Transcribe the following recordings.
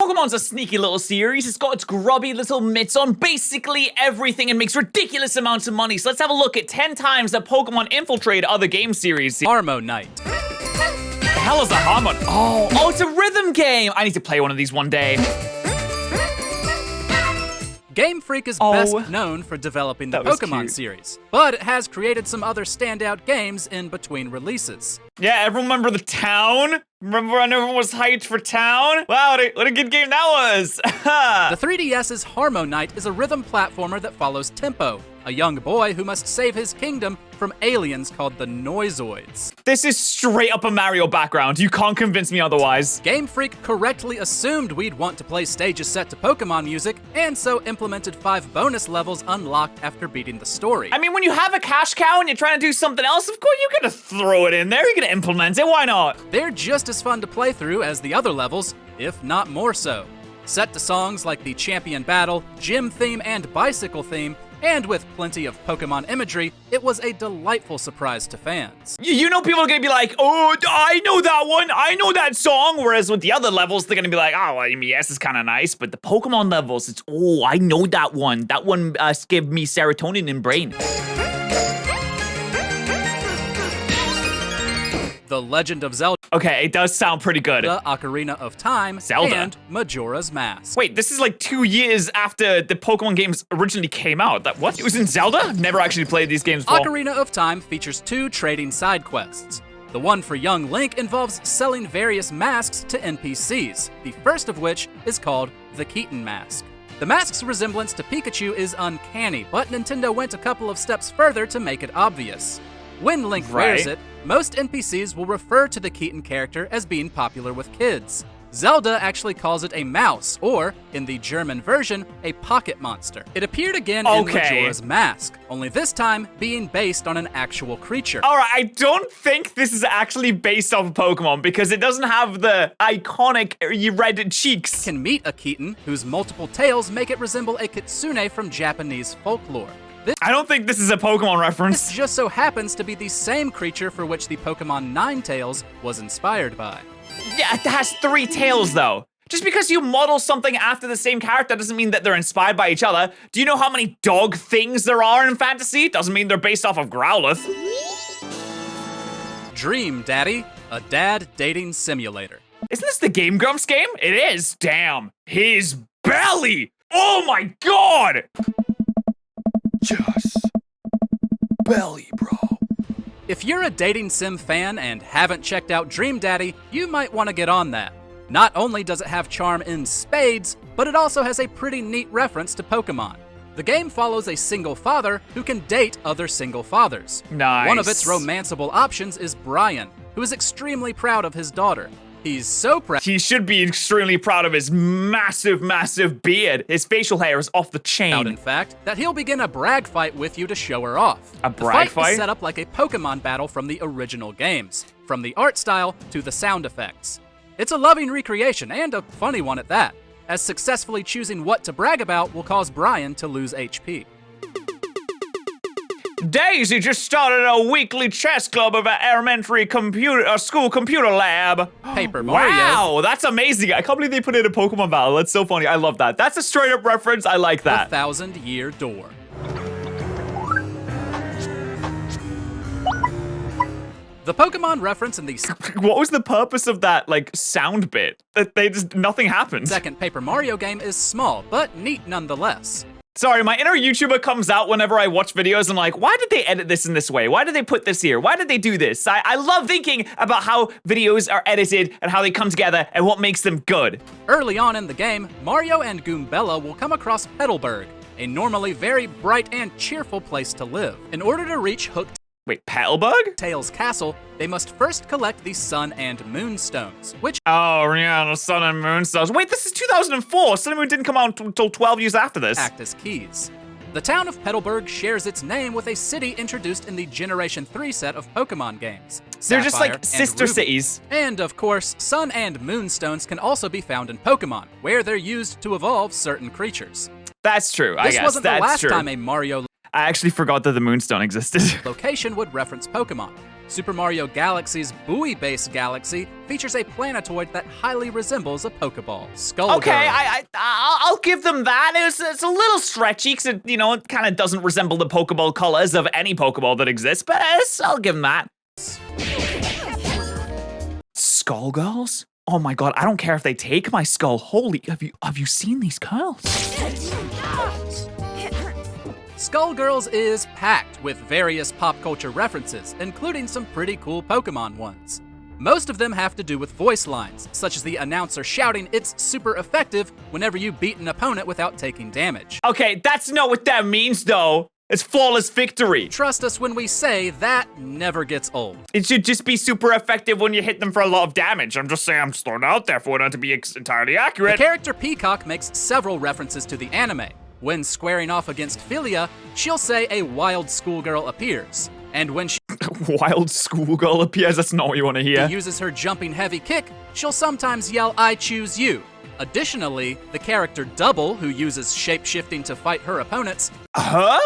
Pokemon's a sneaky little series. It's got its grubby little mitts on basically everything and makes ridiculous amounts of money. So let's have a look at 10 times that Pokemon infiltrated other game series. Hormone Knight. The hell is a Hormone? Oh, it's a rhythm game. I need to play one of these one day. Game Freak is best known for developing the Pokemon series, but it has created some other standout games in between releases. Yeah, everyone remember the Town? Remember when everyone was hyped for Town? Wow, what a good game that was! The 3DS's Hormone Knight is a rhythm platformer that follows Tempo, a young boy who must save his kingdom from aliens called the Noizoids. This is straight up a Mario background. You can't convince me otherwise. Game Freak correctly assumed we'd want to play stages set to Pokemon music, and so implemented 5 bonus levels unlocked after beating the story. I mean, when you have a cash cow and you're trying to do something else, of course you're gonna throw it in there. You're gonna implement it. Why not? They're just as fun to play through as the other levels, if not more so. Set to songs like the Champion Battle, Gym theme, and Bicycle theme, and with plenty of Pokemon imagery, it was a delightful surprise to fans. You know people are gonna be like, oh, I know that one, I know that song, whereas with the other levels, they're gonna be like, oh, I mean, yes, it's kind of nice, but the Pokemon levels, it's, oh, I know that one. That one gave me serotonin in brain. The Legend of Zelda. Okay, it does sound pretty good. The Ocarina of Time. Zelda. And Majora's Mask. Wait, this is like 2 years after the Pokemon games originally came out. What? It was in Zelda? Never actually played these games before. Ocarina of Time features 2 trading side quests. The one for young Link involves selling various masks to NPCs, the first of which is called the Keaton Mask. The mask's resemblance to Pikachu is uncanny, but Nintendo went a couple of steps further to make it obvious. When Link wears it, most NPCs will refer to the Keaton character as being popular with kids. Zelda actually calls it a mouse, or, in the German version, a pocket monster. It appeared again in Majora's Mask, only this time being based on an actual creature. Alright, I don't think this is actually based off of Pokemon, because it doesn't have the iconic red cheeks. You can meet a Keaton, whose multiple tails make it resemble a kitsune from Japanese folklore. I don't think this is a Pokemon reference. This just so happens to be the same creature for which the Pokemon Ninetales was inspired by. Yeah, it has 3 tails though. Just because you model something after the same character doesn't mean that they're inspired by each other. Do you know how many dog things there are in fantasy? Doesn't mean they're based off of Growlithe. Dream Daddy, a dad dating simulator. Isn't this the Game Grumps game? It is. Damn. His belly. Oh my god. Just belly, bro. If you're a dating sim fan and haven't checked out Dream Daddy, you might want to get on that. Not only does it have charm in spades, but it also has a pretty neat reference to Pokemon. The game follows a single father who can date other single fathers. Nice. One of its romanceable options is Brian, who is extremely proud of his daughter. He's so proud. He should be extremely proud of his massive, massive beard. His facial hair is off the chain. In fact, that he'll begin a brag fight with you to show her off. A brag fight? The fight is set up like a Pokemon battle from the original games, from the art style to the sound effects. It's a loving recreation, and a funny one at that, as successfully choosing what to brag about will cause Brian to lose HP. Daisy just started a weekly chess club of an elementary school computer lab. Paper Mario. Wow, that's amazing. I can't believe they put it in a Pokemon battle. That's so funny. I love that. That's a straight up reference. I like that. The 1,000-Year Door. The Pokemon reference in the What was the purpose of that, like, sound bit? Nothing happened. Second Paper Mario game is small, but neat nonetheless. Sorry, my inner YouTuber comes out whenever I watch videos and like, why did they edit this in this way? Why did they put this here? Why did they do this? I love thinking about how videos are edited and how they come together and what makes them good. Early on in the game, Mario and Goombella will come across Petalburg, a normally very bright and cheerful place to live. In order to reach Wait, Petalburg? Tails Castle, they must first collect the Sun and Moon Stones, which— Oh, yeah, the Sun and Moon Stones. Wait, this is 2004. Sun and Moon didn't come out until 12 years after this. act as keys. The town of Petalburg shares its name with a city introduced in the Generation 3 set of Pokemon games. They're just Sapphire like sister and Ruby. cities. And of course, Sun and Moon Stones can also be found in Pokemon, where they're used to evolve certain creatures. That's true, I guess. This wasn't the That's last true. time a Mario I actually forgot that the Moonstone existed. location would reference Pokemon. Super Mario Galaxy's buoy-based galaxy features a planetoid that highly resembles a Pokeball. Skull Okay, Girl. I'll give them that. It's a little stretchy because it kind of doesn't resemble the Pokeball colors of any Pokeball that exists, but I'll give them that. Skullgirls? Oh my god, I don't care if they take my skull. Holy, have you seen these curls? Skullgirls is packed with various pop culture references, including some pretty cool Pokemon ones. Most of them have to do with voice lines, such as the announcer shouting it's super effective whenever you beat an opponent without taking damage. Okay, that's not what that means though. It's flawless victory. Trust us when we say that never gets old. It should just be super effective when you hit them for a lot of damage. I'm just saying, I'm just throwing it out there for it not to be entirely The accurate. character Peacock makes several references to the anime. When squaring off against Philia, she'll say a wild schoolgirl appears. And when she Wild schoolgirl appears, that's not what you want to hear. uses her jumping heavy kick, she'll sometimes yell, "I choose you." Additionally, the character Double, who uses shape-shifting to fight her opponents, Huh?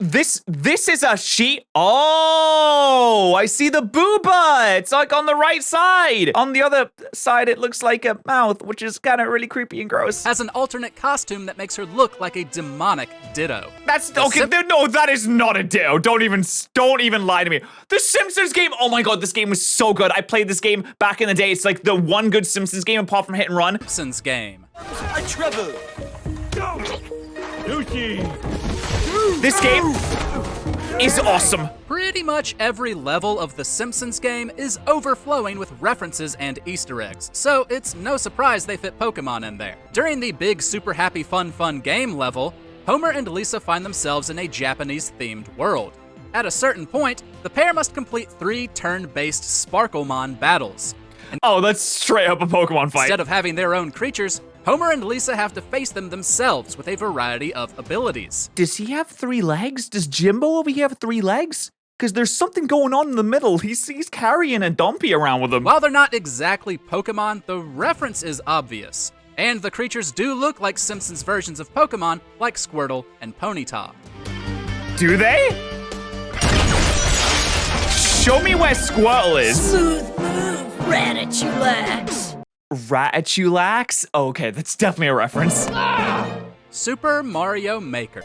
This is a sheet. Oh, I see the booba. It's like on the right side. On the other side, it looks like a mouth, which is kind of really creepy and gross. has an alternate costume that makes her look like a demonic Ditto. That's okay. No, that is not a ditto. Don't even lie to me. The Simpsons game. Oh my god, this game was so good. I played this game back in the day. It's like the one good Simpsons game apart from Hit and Run. Simpsons Game. This game is awesome. Pretty much every level of the Simpsons game is overflowing with references and Easter eggs, so it's no surprise they fit Pokemon in there. During the big super happy fun game level, Homer and Lisa find themselves in a Japanese-themed world. At a certain point, the pair must complete 3 turn-based Sparklemon battles. Oh, that's straight up a Pokemon fight. Instead of having their own creatures, Homer and Lisa have to face them themselves with a variety of abilities. Does he have 3 legs? Does Jimbo over here have 3 legs? Because there's something going on in the middle. He's carrying a Dumpy around with him. While they're not exactly Pokemon, the reference is obvious. And the creatures do look like Simpsons versions of Pokemon, like Squirtle and Ponyta. Do they? Show me where Squirtle is. Smooth move, Ratatulax. Ratatulax? Okay, that's definitely a reference. Super Mario Maker.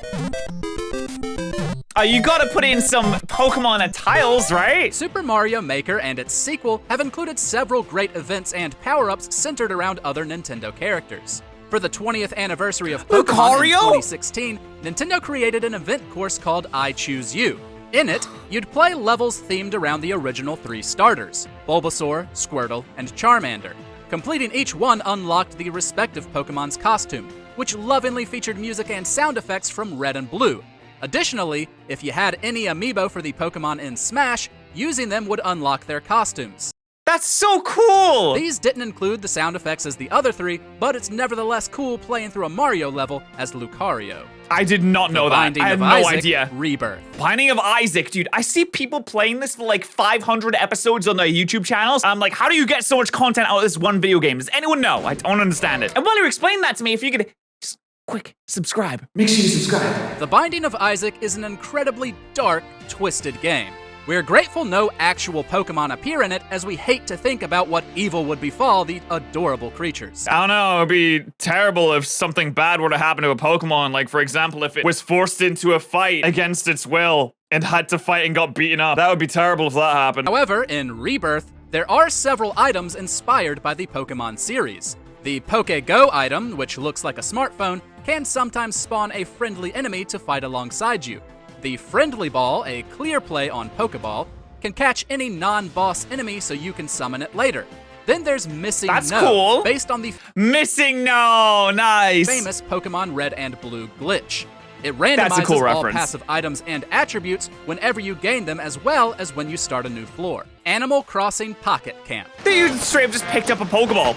You gotta put in some Pokemon tiles, right? Super Mario Maker and its sequel have included several great events and power-ups centered around other Nintendo characters. For the 20th anniversary of Pokemon in Lucario? 2016, Nintendo created an event course called I Choose You. In it, you'd play levels themed around the original 3 starters, Bulbasaur, Squirtle, and Charmander. Completing each one unlocked the respective Pokemon's costume, which lovingly featured music and sound effects from Red and Blue. Additionally, if you had any amiibo for the Pokemon in Smash, using them would unlock their costumes. That's so cool! These didn't include the sound effects as the other 3, but it's nevertheless cool playing through a Mario level as Lucario. I did not know that. Binding I had of no Isaac, idea. Rebirth. Binding of Isaac, dude. I see people playing this for like 500 episodes on their YouTube channels. I'm like, how do you get so much content out of this one video game? Does anyone know? I don't understand it. And while you explain that to me, if you could just quick subscribe. Make sure you subscribe. The Binding of Isaac is an incredibly dark, twisted game. We're grateful no actual Pokemon appear in it, as we hate to think about what evil would befall the adorable creatures. I don't know, it'd be terrible if something bad were to happen to a Pokemon. Like, for example, if it was forced into a fight against its will and had to fight and got beaten up. That would be terrible if that happened. However, in Rebirth, there are several items inspired by the Pokemon series. The Poké-Go item, which looks like a smartphone, can sometimes spawn a friendly enemy to fight alongside you. The Friendly Ball, a clear play on Pokeball, can catch any non-boss enemy so you can summon it later. Then there's Missing That's No, cool. based on the Missing No, nice. famous Pokemon Red and Blue glitch. It That's a randomizes cool all reference. passive items and attributes whenever you gain them, as well as when you start a new floor. Animal Crossing Pocket Camp. Dude straight up just picked up a Pokeball.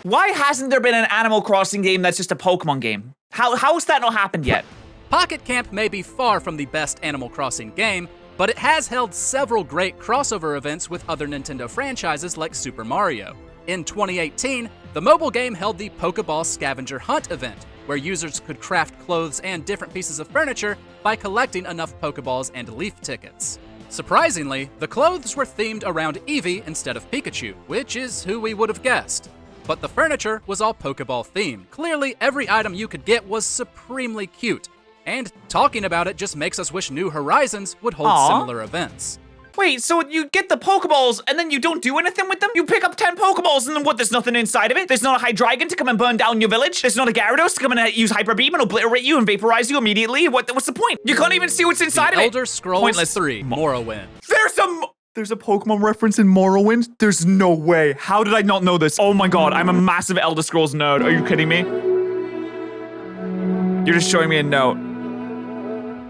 Why hasn't there been an Animal Crossing game that's just a Pokemon game? How has that not happened yet? Pocket Camp may be far from the best Animal Crossing game, but it has held several great crossover events with other Nintendo franchises like Super Mario. In 2018, the mobile game held the Pokeball Scavenger Hunt event, where users could craft clothes and different pieces of furniture by collecting enough Pokeballs and Leaf tickets. Surprisingly, the clothes were themed around Eevee instead of Pikachu, which is who we would have guessed. But the furniture was all Pokeball themed. Clearly, every item you could get was supremely cute. And talking about it just makes us wish New Horizons would hold similar events. Wait, so you get the Pokeballs and then you don't do anything with them? You pick up 10 Pokeballs and then what, there's nothing inside of it? There's not a Hydreigon to come and burn down your village? There's not a Gyarados to come and use Hyper Beam and obliterate you and vaporize you immediately? What's the point? You can't even see what's inside of it. Elder Scrolls Pointless. 3 Morrowind. There's a Pokemon reference in Morrowind? There's no way. How did I not know this? Oh my god, I'm a massive Elder Scrolls nerd. Are you kidding me? You're just showing me a note.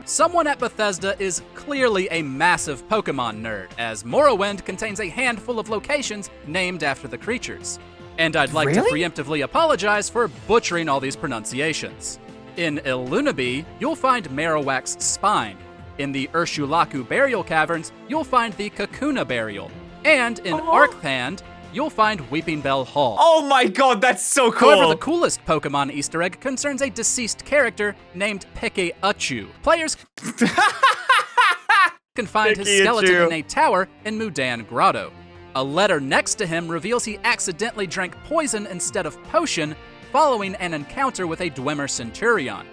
Someone at Bethesda is clearly a massive Pokemon nerd, as Morrowind contains a handful of locations named after the creatures. And I'd like to preemptively apologize for butchering all these pronunciations. In Illunabi, you'll find Marowak's spine. In the Urshulaku burial caverns, you'll find the Kakuna burial. And in Arcthand, you'll find Weeping Bell Hall. Oh my god, that's so cool. However, the coolest Pokemon Easter egg concerns a deceased character named Peke-Uchu. Players can find his skeleton in a tower in Mudan Grotto. A letter next to him reveals he accidentally drank poison instead of potion following an encounter with a Dwemer Centurion.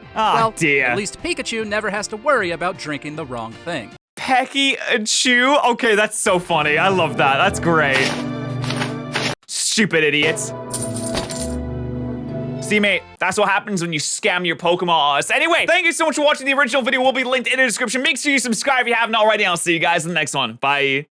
Dear. At least Pikachu never has to worry about drinking the wrong thing. Peke-Uchu? Okay, that's so funny. I love that. That's great. Stupid idiots. See, mate, that's what happens when you scam your Pokemon. Anyway, thank you so much for watching. The original video will be linked in the description. Make sure you subscribe if you haven't already. I'll see you guys in the next one. Bye.